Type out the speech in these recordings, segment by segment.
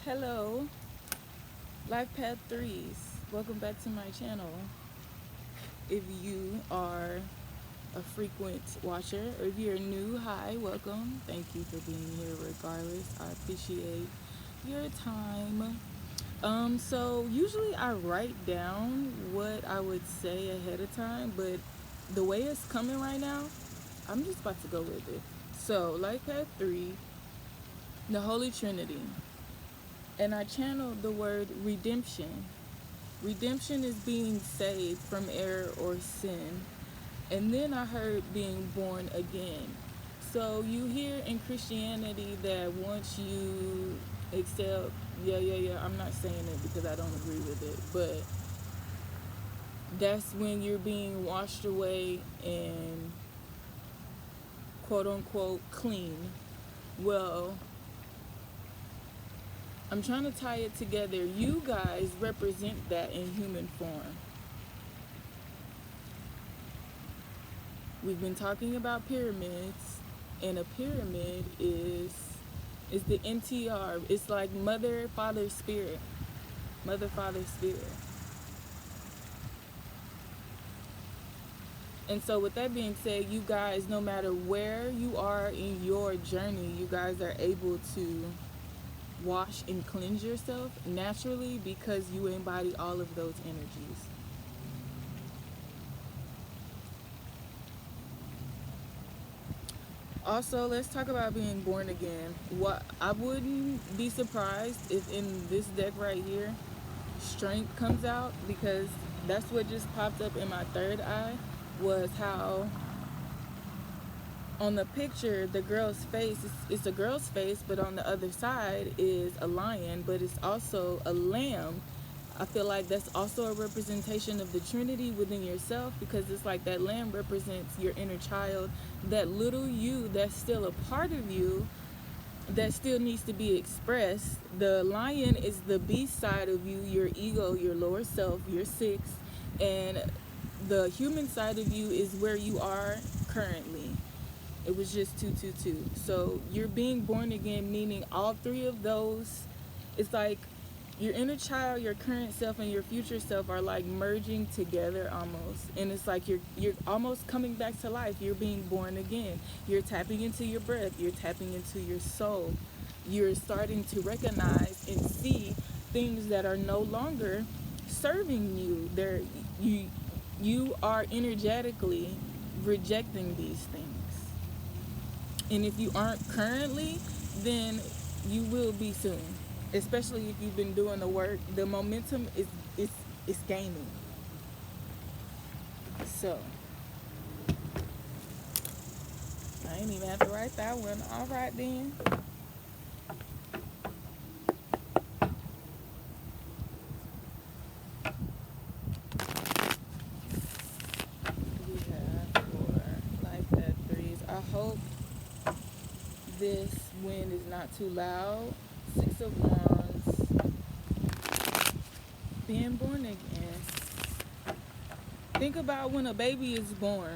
Hello, Life Path Threes. Welcome back to my channel. If you are a frequent watcher or if you're new, hi, welcome. Thank you for being here regardless. I appreciate your time. So usually I write down what I would say ahead of time, but the way it's coming right now, I'm just about to go with it. So Life Path 3, the Holy Trinity. And I channeled the word redemption. Redemption is being saved from error or sin. And then I heard being born again. So you hear in Christianity that once you accept, I'm not saying it because I don't agree with it, but that's when you're being washed away and quote unquote clean. Well, I'm trying to tie it together. You guys represent that in human form. We've been talking about pyramids, and a pyramid is the MTR. It's like mother, father, spirit. Mother, father, spirit. And so with that being said, you guys, no matter where you are in your journey, you guys are able to wash and cleanse yourself naturally because you embody all of those energies. Also, let's talk about being born again. What I wouldn't be surprised if in this deck right here, strength comes out, because that's what just popped up in my third eye, was how on the picture the girl's face, it's a girl's face, but on the other side is a lion, but it's also a lamb. I feel like that's also a representation of the Trinity within yourself, because it's like that lamb represents your inner child, that little you that's still a part of you that still needs to be expressed. The lion is the beast side of you, your ego, your lower self, your sixth, and the human side of you is where you are currently. It was just 222. So you're being born again, meaning all three of those. It's like your inner child, your current self, and your future self are like merging together almost. And it's like you're almost coming back to life. You're being born again. You're tapping into your breath. You're tapping into your soul. You're starting to recognize and see things that are no longer serving you. You are energetically rejecting these things. And if you aren't currently, then you will be soon. Especially if you've been doing the work, the momentum is gaining. So I ain't even have to write that one. All right then. We have for Life Path Threes. I hope this wind is not too loud. Six of Wands. Being born again. Think about when a baby is born.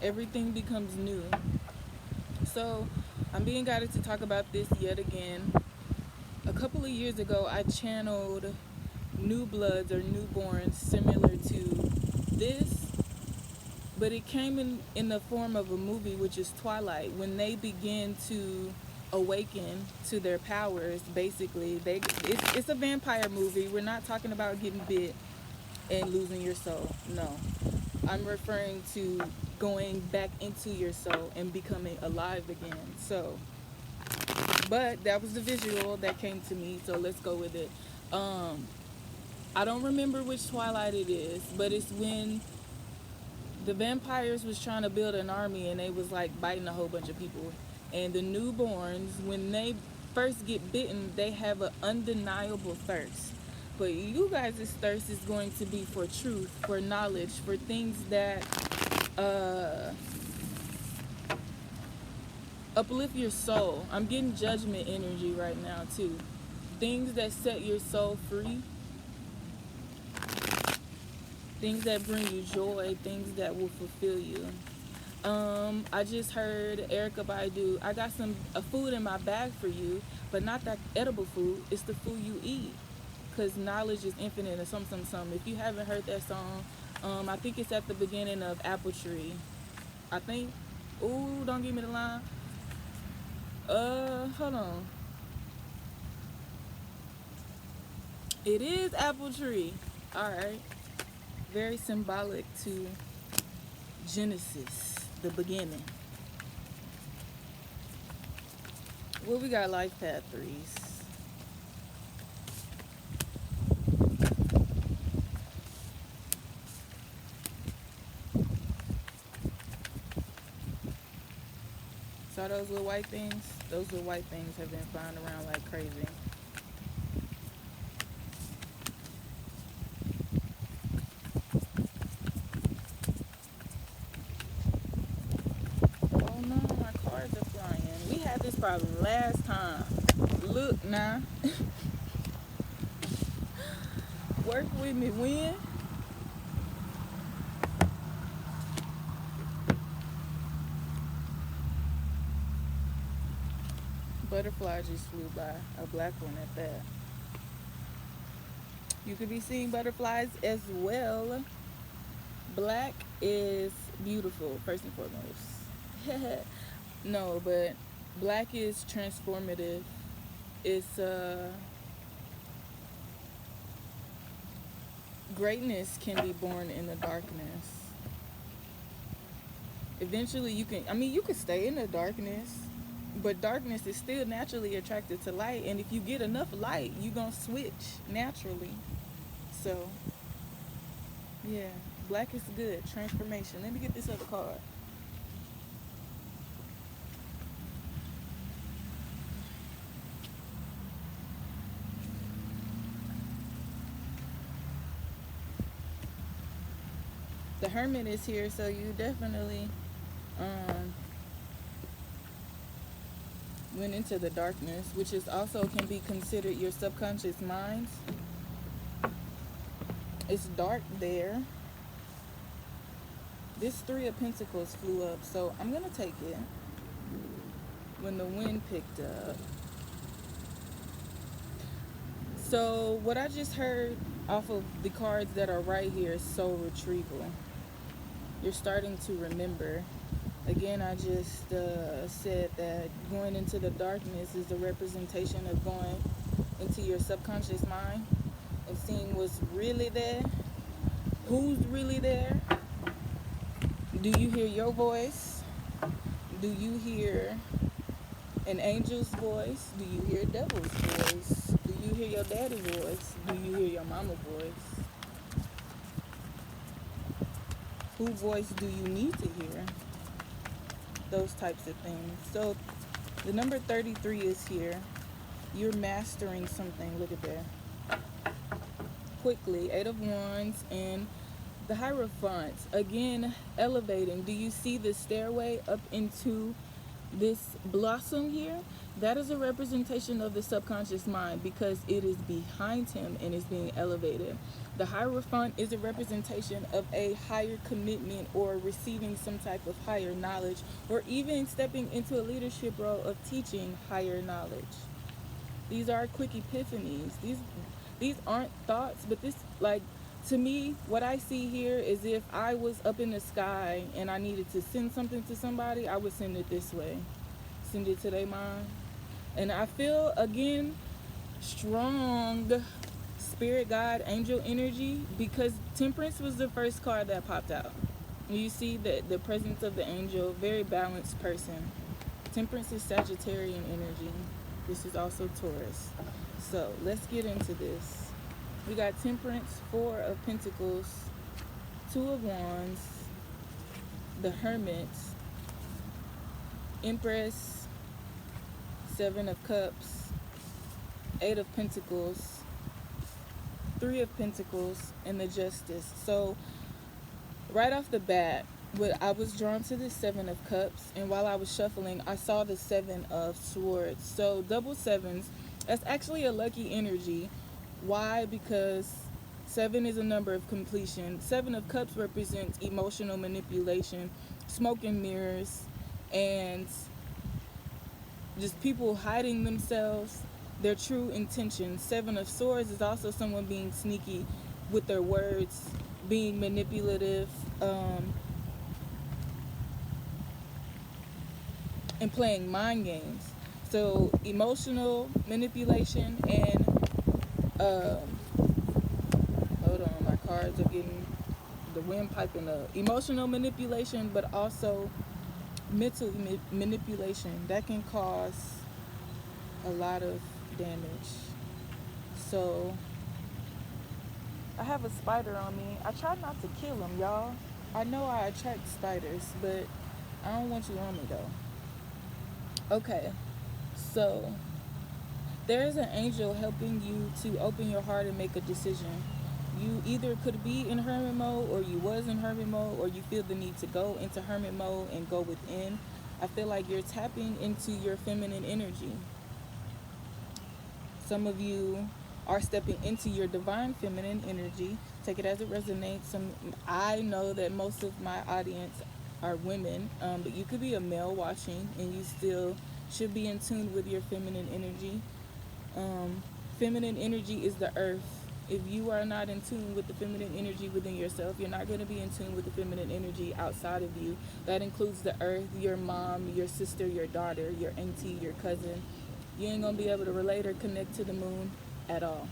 Everything becomes new. So I'm being guided to talk about this yet again. A couple of years ago, I channeled new bloods or newborns similar to this, but it came in the form of a movie, which is Twilight. When they begin to awaken to their powers, basically, it's a vampire movie. We're not talking about getting bit and losing your soul. No, I'm referring to going back into your soul and becoming alive again. So, but that was the visual that came to me, so let's go with it. I don't remember which Twilight it is, but it's when the vampires was trying to build an army and they was like biting a whole bunch of people. And the newborns, when they first get bitten, they have an undeniable thirst. But you guys' thirst is going to be for truth, for knowledge, for things that uplift your soul. I'm getting judgment energy right now too. Things that set your soul free. Things that bring you joy, things that will fulfill you. I just heard Erica Baidu. I got some a food in my bag for you, but not that edible food. It's the food you eat, cause knowledge is infinite or some. If you haven't heard that song, I think it's at the beginning of Apple Tree. I think. Ooh, don't give me the line. Hold on. It is Apple Tree. All right. Very symbolic to Genesis, the beginning. What we got life path threes. Saw those little white things? Those little white things have been flying around like crazy. Oh no, my cards are flying. We had this problem last time. Look now. Work with me when? Butterfly just flew by. A black one at that. You could be seeing butterflies as well. Black is beautiful, first and foremost. No, but black is transformative. It's greatness can be born in the darkness. Eventually you can stay in the darkness, but darkness is still naturally attracted to light, and if you get enough light, you're going to switch naturally. So, yeah, black is good. Transformation. Let me get this other card. The Hermit is here, so you definitely um, went into the darkness, which is also can be considered your subconscious mind. It's dark there. This Three of Pentacles flew up, so I'm gonna take it. When the wind picked up. So what I just heard off of the cards that are right here is soul retrieval. You're starting to remember. Again, I just said that going into the darkness is a representation of going into your subconscious mind and seeing what's really there, who's really there. Do you hear your voice? Do you hear an angel's voice? Do you hear a devil's voice? Do you hear your daddy's voice? Do you hear your mama's voice? Whose voice do you need to hear? Those types of things. So the number 33 is here. You're mastering something. Look at that. Quickly. 8 of Wands and the Hierophant. Again, elevating. Do you see the stairway up into this blossom here? That is a representation of the subconscious mind because it is behind him and is being elevated. The Hierophant is a representation of a higher commitment or receiving some type of higher knowledge, or even stepping into a leadership role of teaching higher knowledge. These are quick epiphanies. These aren't thoughts, but this, like, to me, what I see here is if I was up in the sky and I needed to send something to somebody, I would send it this way. Send it to their mind. And I feel, again, strong spirit guide angel energy because Temperance was the first card that popped out. You see that the presence of the angel, very balanced person. Temperance is Sagittarian energy. This is also Taurus. So let's get into this. We got Temperance, 4 of Pentacles, 2 of Wands, the Hermit, Empress, 7 of Cups, 8 of Pentacles, 3 of Pentacles, and the Justice. So right off the bat, I was drawn to the 7 of Cups, and while I was shuffling, I saw the 7 of Swords. So double sevens, that's actually a lucky energy. Why? Because Seven is a number of completion. Seven of Cups represents emotional manipulation, smoke and mirrors, and just people hiding themselves, their true intentions. Seven of Swords is also someone being sneaky with their words, being manipulative, and playing mind games. So emotional manipulation and hold on, my cards are getting the wind piping up. Emotional manipulation, but also mental manipulation that can cause a lot of damage. So I have a spider on me. I try not to kill him, y'all. I know I attract spiders, but I don't want you on me though. Okay, so there is an angel helping you to open your heart and make a decision. You either could be in hermit mode, or you was in hermit mode, or you feel the need to go into hermit mode and go within. I feel like you're tapping into your feminine energy. Some of you are stepping into your divine feminine energy. Take it as it resonates. I know that most of my audience are women, but you could be a male watching and you still should be in tune with your feminine energy. Feminine energy is the earth. If you are not in tune with the feminine energy within yourself, you're not going to be in tune with the feminine energy outside of you. That includes the earth, your mom, your sister, your daughter, your auntie, your cousin. You ain't going to be able to relate or connect to the moon at all.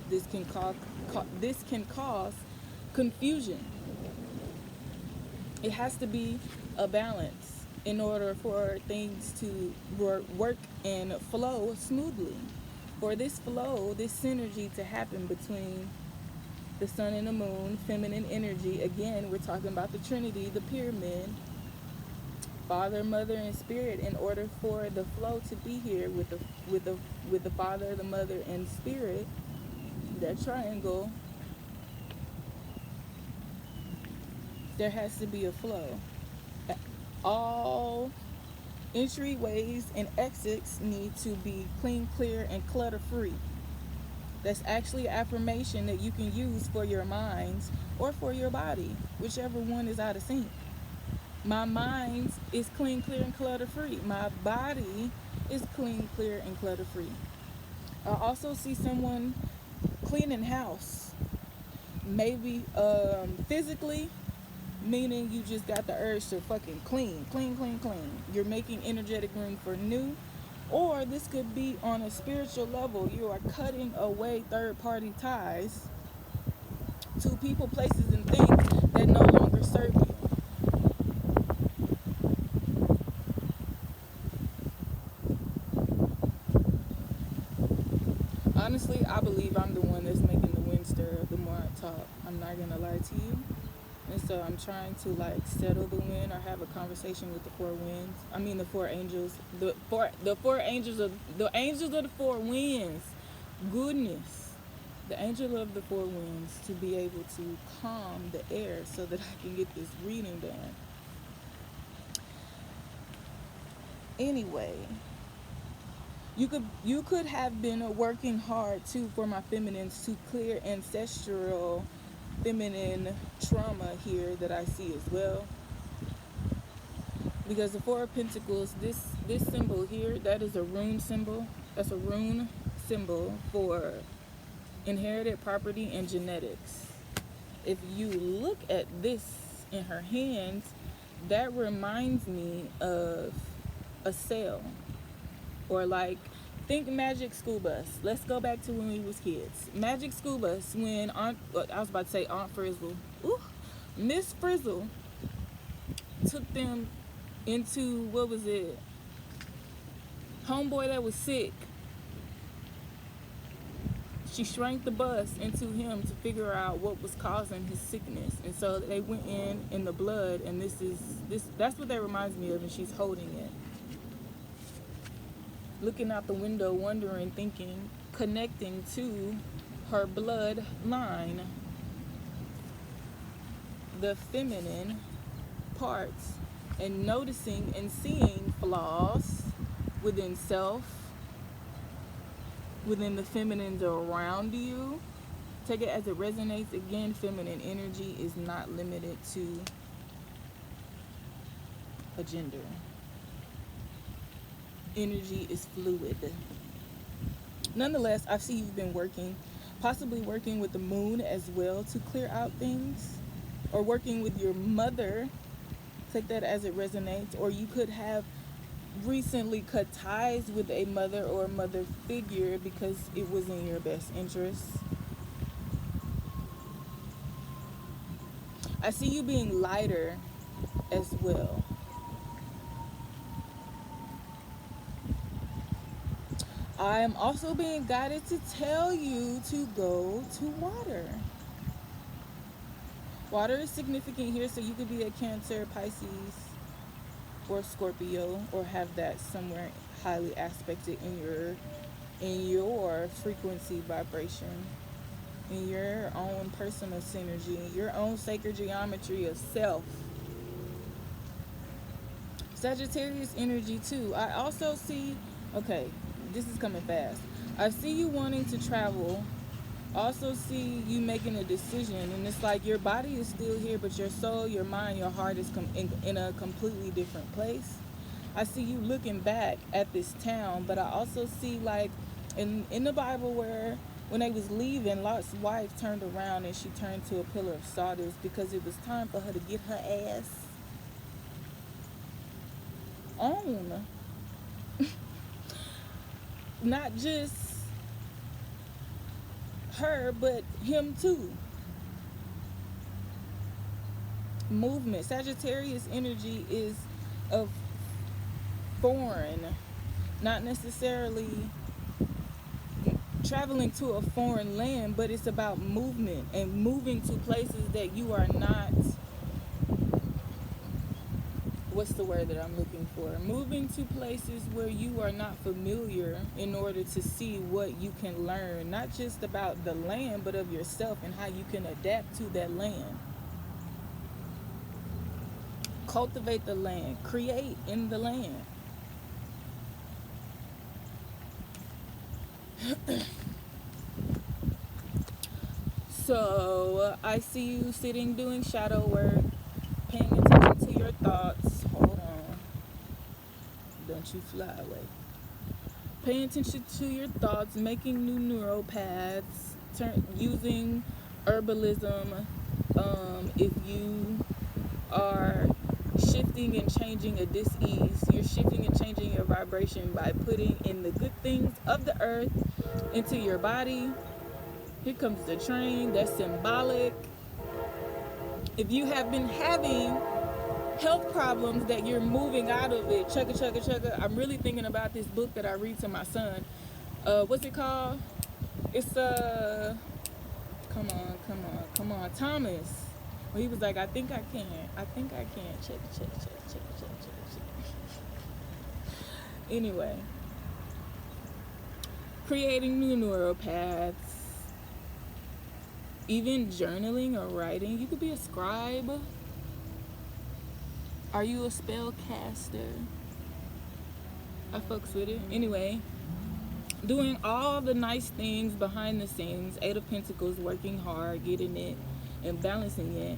This can cause confusion. It has to be a balance in order for things to work and flow smoothly. For this flow, this synergy to happen between the sun and the moon, feminine energy, again, we're talking about the Trinity, the pyramid, Father, Mother, and Spirit. In order for the flow to be here with the Father, the Mother, and Spirit, that triangle, there has to be a flow. All entryways and exits need to be clean, clear, and clutter-free. That's actually an affirmation that you can use for your minds or for your body, whichever one is out of sync. My mind is clean, clear, and clutter-free. My body is clean, clear, and clutter-free. I also see someone cleaning house, maybe physically, meaning you just got the urge to fucking clean. You're making energetic room for new. Or this could be on a spiritual level. You are cutting away third-party ties to people, places, and things that no longer serve you. Honestly, I believe I'm the one that's making the wind stir the more I talk. I'm not gonna lie to you. And so I'm trying to like settle the wind or have a conversation with the four winds. I mean the four angels. The angels of the four winds. Goodness. The angel of the four winds, to be able to calm the air so that I can get this reading done. Anyway, you could have been working hard too for my feminines to clear ancestral feminine trauma here that I see as well. Because the Four of Pentacles, this symbol here, that is a rune symbol. That's a rune symbol for inherited property and genetics. If you look at this in her hands, that reminds me of a sail. Or like, think Magic School Bus. Let's go back to when we was kids. Magic School Bus, when I was about to say Aunt Frizzle. Miss Frizzle took them into, what was it? Homeboy that was sick. She shrank the bus into him to figure out what was causing his sickness. And so they went in the blood, and that's what that reminds me of, and she's holding it. Looking out the window, wondering, thinking, connecting to her bloodline. The feminine parts, and noticing and seeing flaws within self, within the feminines around you, Take it as it resonates. Again, feminine energy is not limited to a gender. Energy is fluid. Nonetheless, I see you've been working, possibly working with the moon as well to clear out things, or working with your mother. Take that as it resonates. Or you could have recently cut ties with a mother or a mother figure because it was in your best interest. I see you being lighter as well. I am also being guided to tell you to go to water. Water is significant here, so you could be a Cancer, Pisces, or Scorpio, or have that somewhere highly aspected in your frequency vibration, in your own personal synergy, your own sacred geometry of self. Sagittarius energy too. I also see, okay, this is coming fast. I see you wanting to travel. Also see you making a decision, and it's like your body is still here, but your soul, your mind, your heart is in a completely different place. I see you looking back at this town, but I also see, like, in the Bible, where when they was leaving, Lot's wife turned around and she turned to a pillar of sawdust because it was time for her to get her ass on. Not just her, but him too. Movement. Sagittarius energy is of foreign, not necessarily traveling to a foreign land, but it's about movement and moving to places that you are not, what's the word that I'm looking for? Moving to places where you are not familiar in order to see what you can learn, not just about the land, but of yourself and how you can adapt to that land. Cultivate the land, create in the land. So I see you sitting doing shadow work, paying attention to your thoughts. Hold on, don't you fly away. Paying attention to your thoughts, making new neural paths, using herbalism. If you are shifting and changing a dis-ease, you're shifting and changing your vibration by putting in the good things of the earth into your body. Here comes the train. That's symbolic. If you have been having health problems that you're moving out of it, chugga chugga chugga. I'm really thinking about this book that I read to my son. What's it called? It's come on, Thomas. Well, he was like, I think I can. Check. Anyway, creating new neural paths. Even journaling or writing. You could be a scribe. Are you a spellcaster? I fucks with it. Anyway, doing all the nice things behind the scenes. 8 of Pentacles, working hard, getting it and balancing it.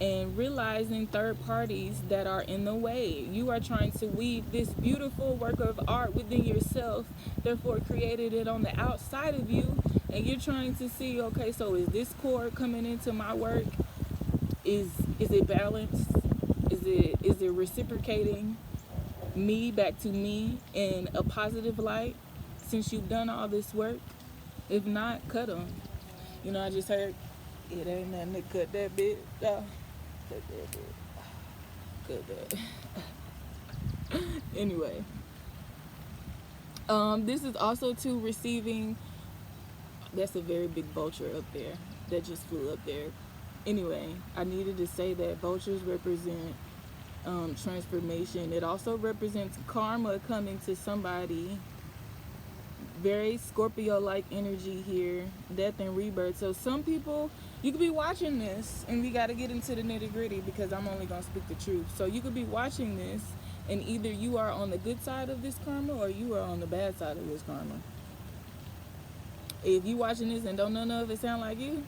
And realizing third parties that are in the way. You are trying to weave this beautiful work of art within yourself, therefore created it on the outside of you. And you're trying to see, okay, so is this cord coming into my work? Is it balanced? Is it reciprocating me back to me in a positive light since you've done all this work? If not, cut them. You know, I just heard, it ain't nothing to cut that bit. Cut that bit. Cut that. Anyway. This is also to receiving. That's a very big vulture up there that just flew up there. Anyway, I needed to say that vultures represent transformation. It also represents karma coming to somebody. Very Scorpio-like energy here. Death and rebirth. So some people, you could be watching this, and we got to get into the nitty-gritty because I'm only going to speak the truth. So you could be watching this, and either you are on the good side of this karma or you are on the bad side of this karma. If you watching this and don't know none of it sound like you,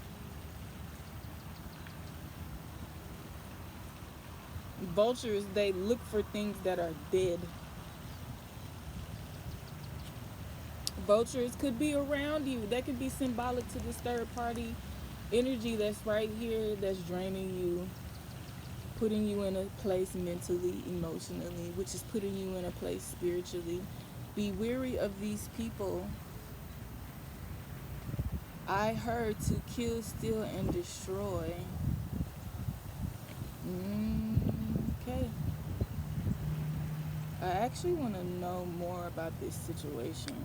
vultures, they look for things that are dead. Vultures could be around you. That could be symbolic to this third party energy that's right here, that's draining you, putting you in a place mentally, emotionally, which is putting you in a place spiritually. Be weary of these people. I heard to kill, steal, and destroy. Okay. I actually want to know more about this situation.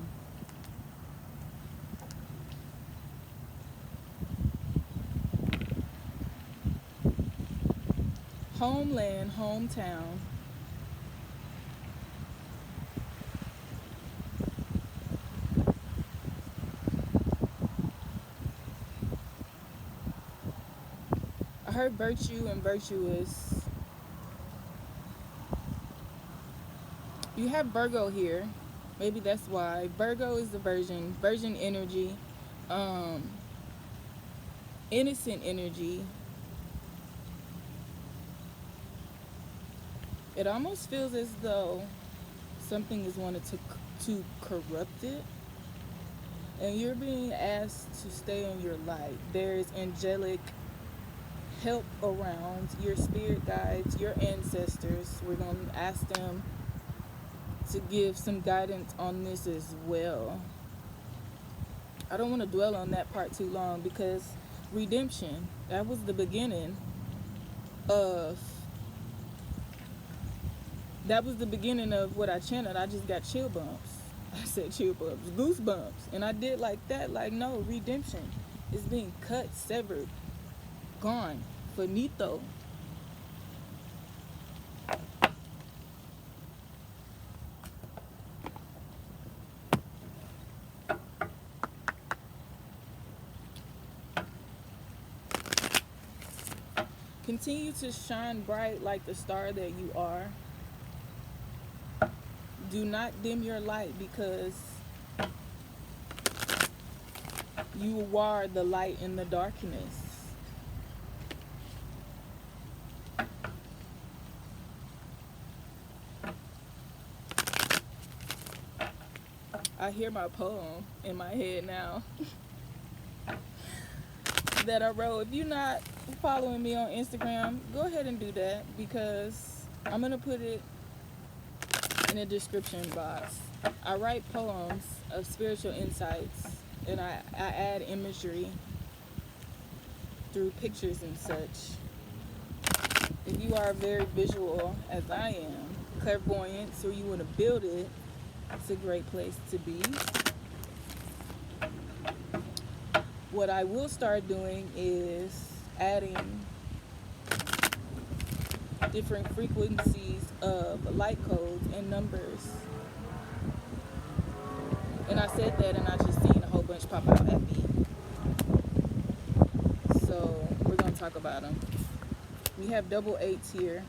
Homeland, hometown. I heard virtue and virtuous. You have Virgo here. Maybe that's why. Virgo is the virgin energy, innocent energy. It almost feels as though something is wanted to corrupt it, and you're being asked to stay in your light. There's angelic help around, your spirit guides, your ancestors. We're going to ask them to give some guidance on this as well. I don't want to dwell on that part too long, because redemption, that was the beginning of what I channeled. I just got chill bumps. I said chill bumps, goosebumps. And I did like that. Like, no, redemption is being cut, severed, gone, finito. Continue to shine bright like the star that you are. Do not dim your light, because you are the light in the darkness. I hear my poem in my head now that I wrote. If you're not following me on Instagram, go ahead and do that, because I'm going to put it in the description box. I write poems of spiritual insights, and I add imagery through pictures and such. If you are very visual, as I am, clairvoyant, so you want to build it, it's a great place to be. What I will start doing is adding different frequencies of light codes and numbers. And I said that, and I just seen a whole bunch pop out at me. So we're going to talk about them. We have double eights here.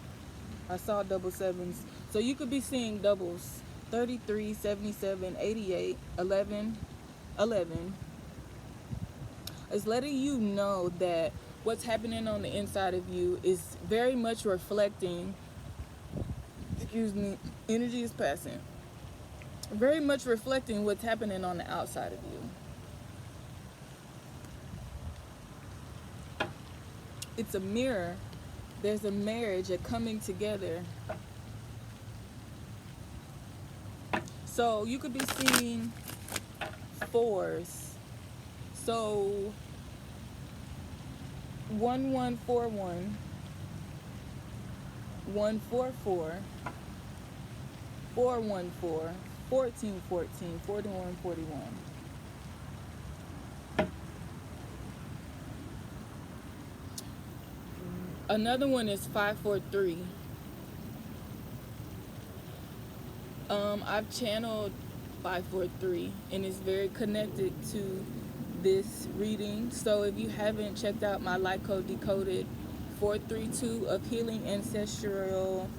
I saw double sevens. So you could be seeing doubles. 33, 77, 88, 11, 11. It's letting you know that what's happening on the inside of you is very much reflecting, energy is passing, very much reflecting what's happening on the outside of you. It's a mirror. There's a marriage, a coming together. So you could be seeing fours. So 1141, 144, 414, 1414, 4141. Another one is 543. I've channeled 543, and it's very connected to this reading. So if you haven't checked out my Light Code Decoded 432 of Healing Ancestral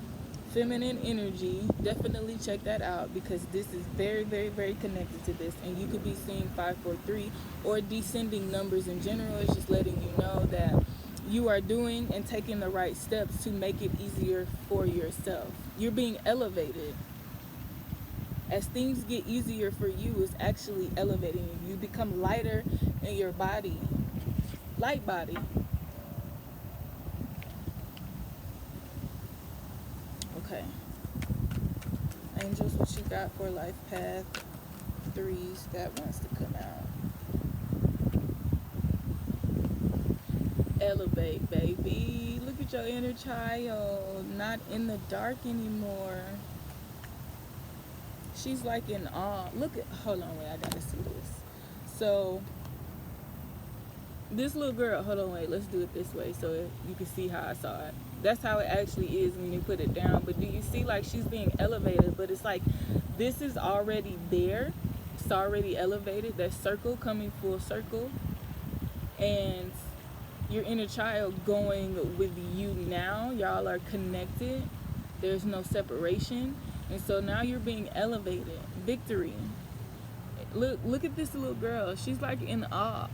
feminine energy. Definitely check that out because this is very, very, very connected to this. And you could be seeing 543 or descending numbers in general. It's just letting you know that you are doing and taking the right steps to make it easier for yourself. You're being elevated. As things get easier for you, it's actually elevating you. You become lighter in your body. Light body. Okay. Angels, what you got for life path 3s that wants to come out? Elevate, baby. Look at your inner child. Not in the dark anymore. She's like in awe. Look at, hold on, wait, I gotta see this. So, this little girl, hold on, wait, let's do it this way so you can see how I saw it. That's how it actually is when you put it down. But do you see, like, she's being elevated, but it's like this is already there. It's already elevated. That circle coming full circle. And your inner child going with you now. Y'all are connected. There's no separation. And so now you're being elevated. Victory. Look at this little girl. She's like in awe.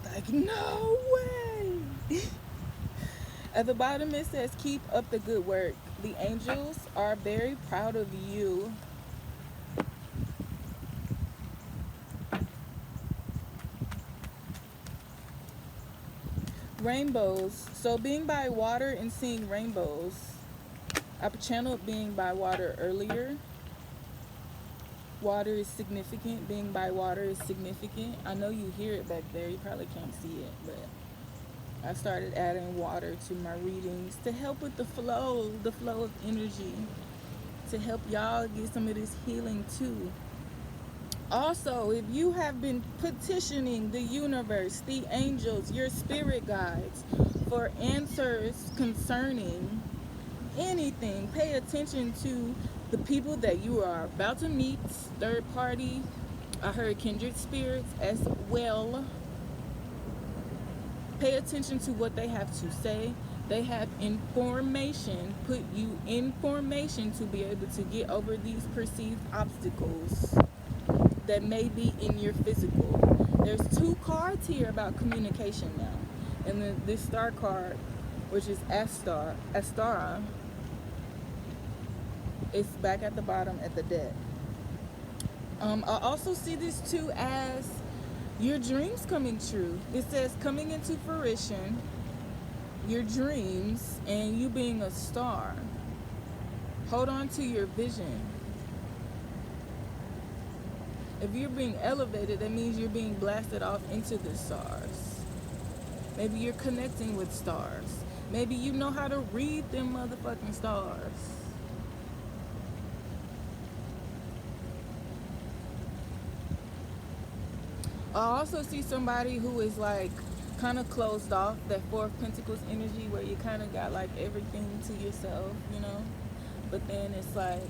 Like, no way. At the bottom it says, keep up the good work. The angels are very proud of you. Rainbows. So being by water and seeing rainbows. I channeled being by water earlier. Water is significant. Being by water is significant. I know you hear it back there. You probably can't see it, but I started adding water to my readings to help with the flow of energy, to help y'all get some of this healing too. Also, if you have been petitioning the universe, the angels, your spirit guides for answers concerning anything, pay attention to the people that you are about to meet, third party. I heard kindred spirits as well. Pay attention to what they have to say. They have information, put you in formation to be able to get over these perceived obstacles that may be in your physical. There's 2 cards here about communication now. And then this star card, which is Astara, it's back at the bottom at the deck. I also see this too as your dreams coming true. It says coming into fruition, your dreams, and you being a star. Hold on to your vision. If you're being elevated, that means you're being blasted off into the stars. Maybe you're connecting with stars. Maybe you know how to read them motherfucking stars. I also see somebody who is like kind of closed off, that 4 of Pentacles energy where you kind of got like everything to yourself, you know? But then it's like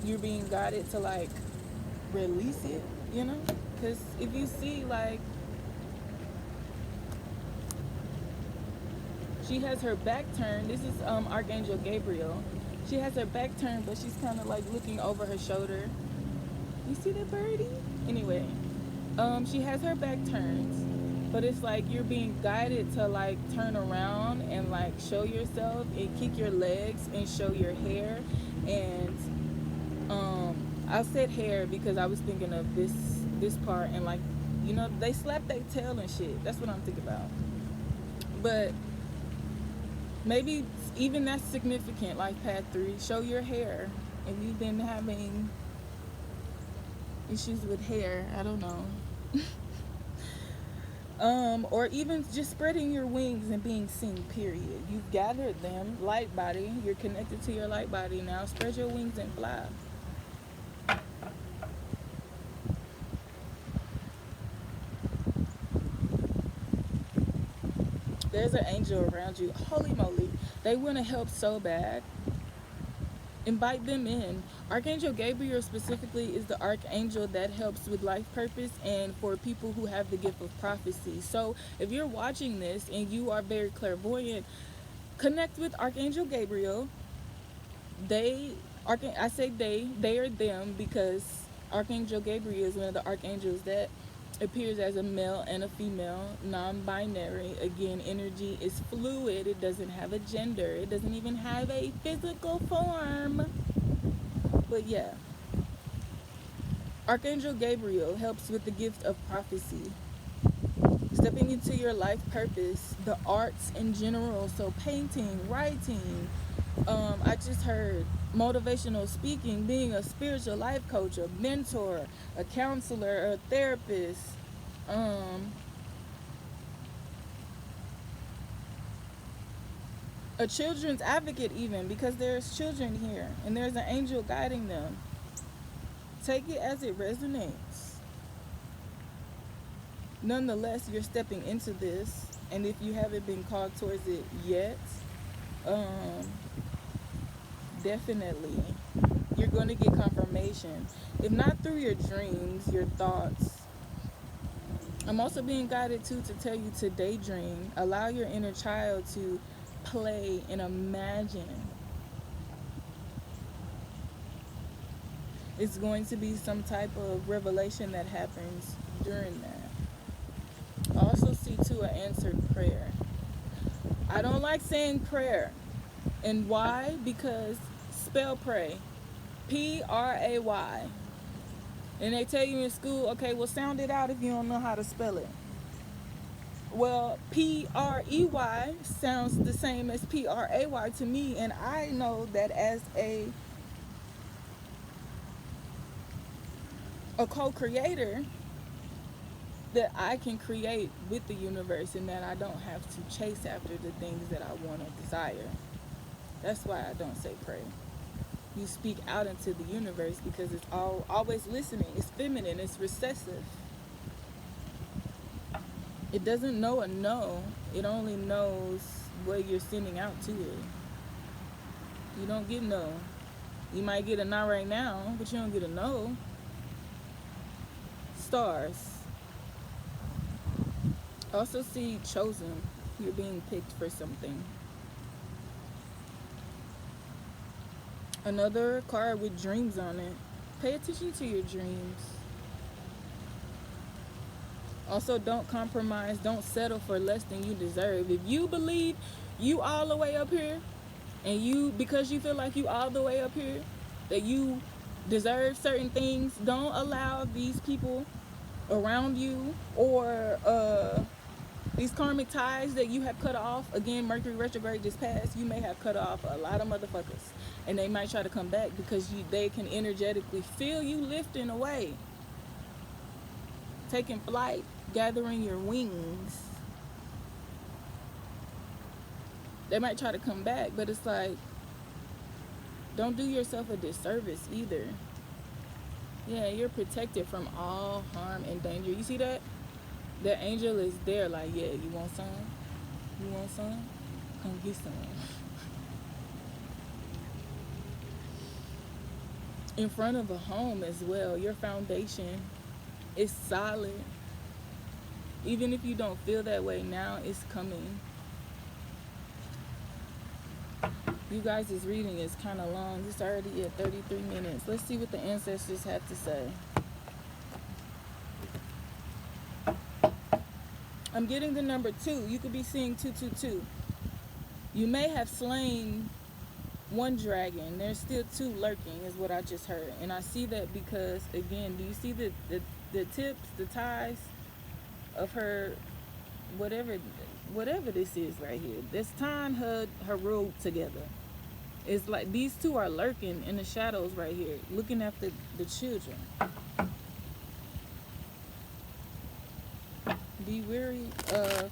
you're being guided to like release it, you know? Because if you see, like, she has her back turned. This is Archangel Gabriel. She has her back turned, but she's kind of like looking over her shoulder. You see that birdie? Anyway, she has her back turned, but it's like you're being guided to like turn around and like show yourself and kick your legs and show your hair. And I said hair because I was thinking of this part, and like, you know, they slap their tail and shit. That's what I'm thinking about. But maybe even that's significant. Life path 3, show your hair. If you've been having issues with hair, I don't know. Or even just spreading your wings and being seen, period. You've gathered them, light body. You're connected to your light body now. Spread your wings and fly. There's an angel around you. Holy moly. They want to help so bad. Invite them in. Archangel Gabriel specifically is the archangel that helps with life purpose and for people who have the gift of prophecy. So if you're watching this and you are very clairvoyant, connect with Archangel Gabriel. They, I say they are them because Archangel Gabriel is one of the archangels that appears as a male and a female, non-binary. Again, energy is fluid. It doesn't have a gender. It doesn't even have a physical form. But yeah, Archangel Gabriel helps with the gift of prophecy, stepping into your life purpose, the arts in general. So painting, writing, I just heard motivational speaking, being a spiritual life coach, a mentor, a counselor, a therapist, a children's advocate, even because there's children here and there's an angel guiding them. Take it as it resonates. Nonetheless, you're stepping into this, and if you haven't been called towards it yet, definitely you're going to get confirmation, if not through your dreams, your thoughts. I'm also being guided to tell you to daydream. Allow your inner child to play and imagine. It's going to be some type of revelation that happens during that. I also see too an answered prayer. I don't like saying prayer. And why? Because spell pray. P-R-A-Y. And they tell you in school, okay, well, sound it out if you don't know how to spell it. Well, P-R-E-Y sounds the same as P-R-A-Y to me, and I know that as a co-creator, that I can create with the universe and that I don't have to chase after the things that I want to desire. That's why I don't say pray. You speak out into the universe because it's always listening. It's feminine. It's recessive. It doesn't know a no. It only knows what you're sending out to it. You don't get no. You might get a no right now, but you don't get a no. Stars. Also see chosen. You're being picked for something. Another card with dreams on it. Pay attention to your dreams. Also, don't compromise. Don't settle for less than you deserve. If you believe you all the way up here, and because you feel like you all the way up here, that you deserve certain things, don't allow these people around you or these karmic ties that you have cut off. Again, Mercury retrograde just passed. You may have cut off a lot of motherfuckers, and they might try to come back because they can energetically feel you lifting away, taking flight, gathering your wings. They might try to come back, but it's like, don't do yourself a disservice either. Yeah, you're protected from all harm and danger. You see that? The angel is there like, yeah, you want some? You want some? Come get some. In front of a home as well, your foundation is solid. Even if you don't feel that way now, it's coming. You guys' reading is kind of long. It's already at 33 minutes. Let's see what the ancestors have to say. I'm getting the number 2. You could be seeing 222. You may have slain one dragon. There's still 2 lurking, is what I just heard. And I see that because, again, do you see the tips, the ties of her, whatever this is right here? This tying her robe together. It's like these 2 are lurking in the shadows right here, looking after the children. Be wary of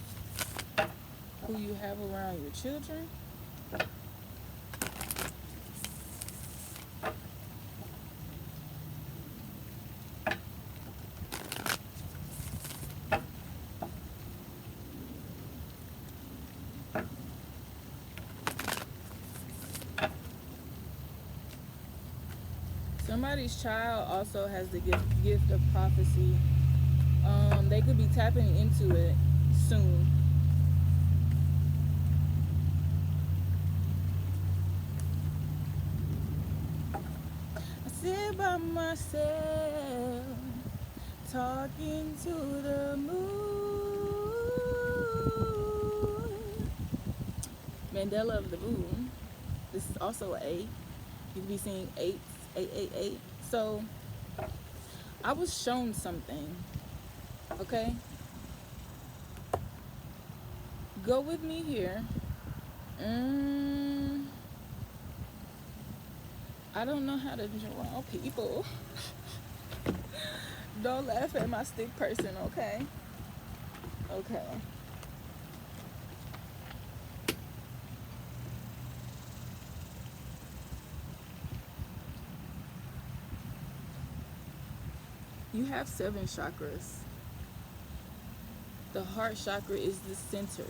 who you have around your children. Somebody's child also has the gift of prophecy. They could be tapping into it soon. I sit by myself, talking to the moon. Mandela of the Moon. This is also an 8. You could be seeing 8, 8, 8, 8. So I was shown something. Okay? Go with me here. I don't know how to draw people. Don't laugh at my stick person, okay? Okay. You have 7 chakras. The heart chakra is the center.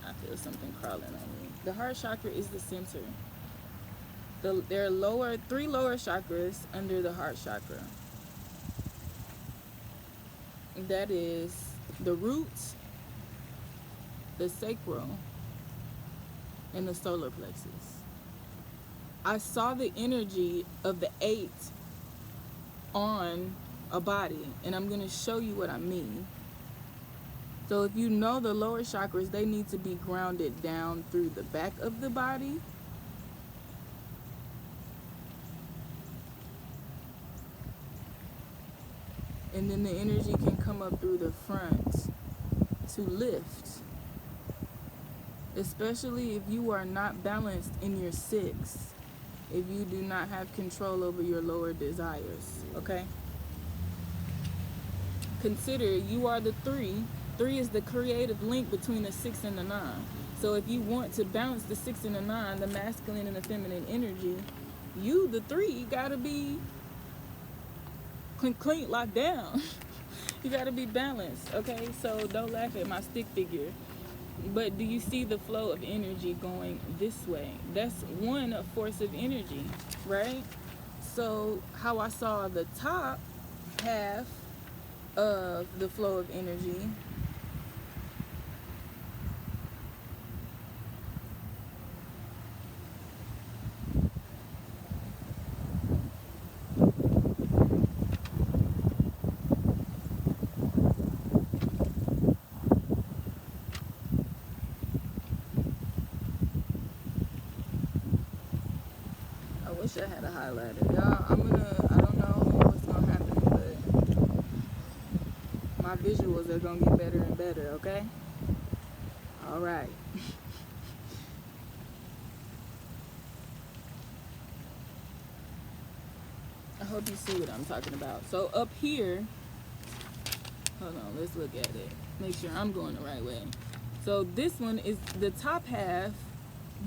I feel something crawling on me. The heart chakra is the center. There are 3 lower chakras under the heart chakra. That is the root, the sacral, and the solar plexus. I saw the energy of the 8 on a body, and I'm going to show you what I mean. So if you know the lower chakras, they need to be grounded down through the back of the body. And then the energy can come up through the front to lift. Especially if you are not balanced in your 6. If you do not have control over your lower desires, okay? Consider you are the 3. 3 is the creative link between the 6 and the 9. So if you want to balance the 6 and the 9, the masculine and the feminine energy, you, the 3, gotta be clean, locked down. You gotta be balanced, okay? So don't laugh at my stick figure. But do you see the flow of energy going this way? That's one force of energy, right? So how I saw the top half of the flow of energy wish I had a highlighter. Y'all, I don't know what's gonna happen, but my visuals are gonna get better and better, okay? Alright. I hope you see what I'm talking about. So up here, hold on, let's look at it. Make sure I'm going the right way. So this one is the top half.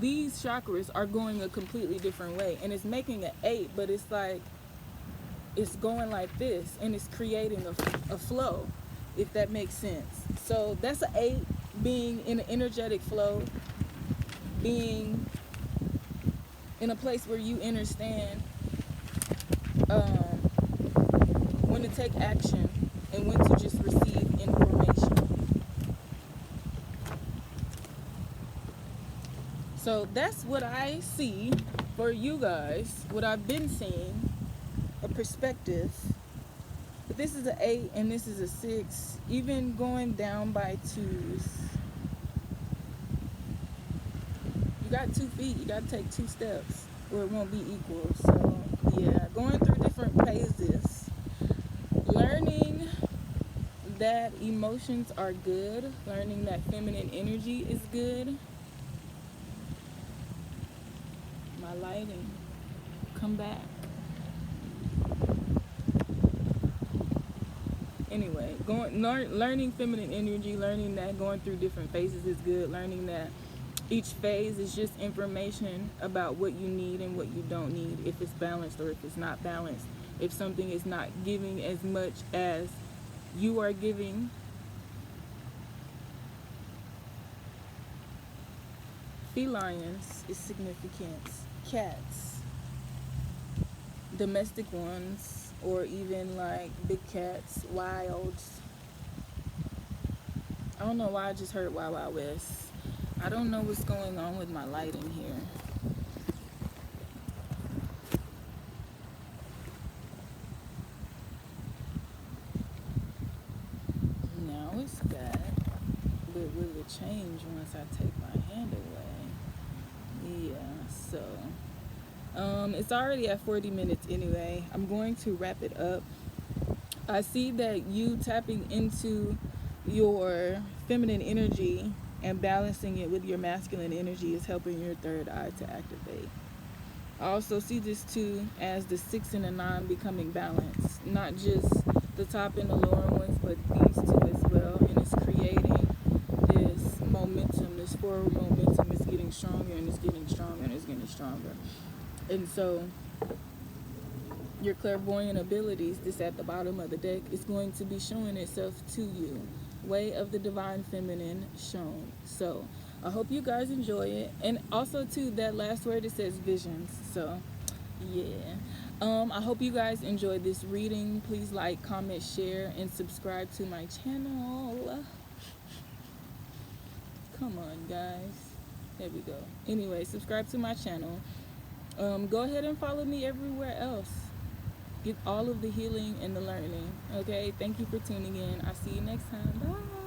These chakras are going a completely different way, and it's making an 8, but it's like it's going like this, and it's creating a flow, if that makes sense. So that's an 8, being in an energetic flow, being in a place where you understand when to take action and when to just receive information. So that's what I see for you guys, what I've been seeing, a perspective. But this is an 8 and this is a 6, even going down by 2s. You got 2 feet, you got to take 2 steps or it won't be equal. So yeah, going through different phases, learning that emotions are good, learning that feminine energy is good. My lighting, come back. Anyway, learning feminine energy, learning that going through different phases is good, learning that each phase is just information about what you need and what you don't need, if it's balanced or if it's not balanced, if something is not giving as much as you are giving. Felines is significance. Cats. domestic ones, or even like big cats, wilds. I don't know why I just heard Wild Wild West. I don't know what's going on with my lighting here. Now it's back, but will it change once I take my hand away? Yeah, so it's already at 40 minutes anyway. I'm going to wrap it up. I see that you tapping into your feminine energy and balancing it with your masculine energy is helping your third eye to activate. I also see this too as the 6 and the 9 becoming balanced, not just the top and the lower ones, but these two as well. And it's creating this momentum, this forward momentum is getting stronger and it's getting stronger and it's getting stronger. And so your clairvoyant abilities, this at the bottom of the deck, is going to be showing itself to you. Way of the divine feminine shown. So I hope you guys enjoy it. And also too, that last word, it says visions. So yeah. I hope you guys enjoyed this reading. Please like, comment, share, and subscribe to my channel. Come on, guys. There we go. Anyway, subscribe to my channel. Go ahead and follow me everywhere else. Get all of the healing and the learning. Okay, thank you for tuning in. I'll see you next time. Bye.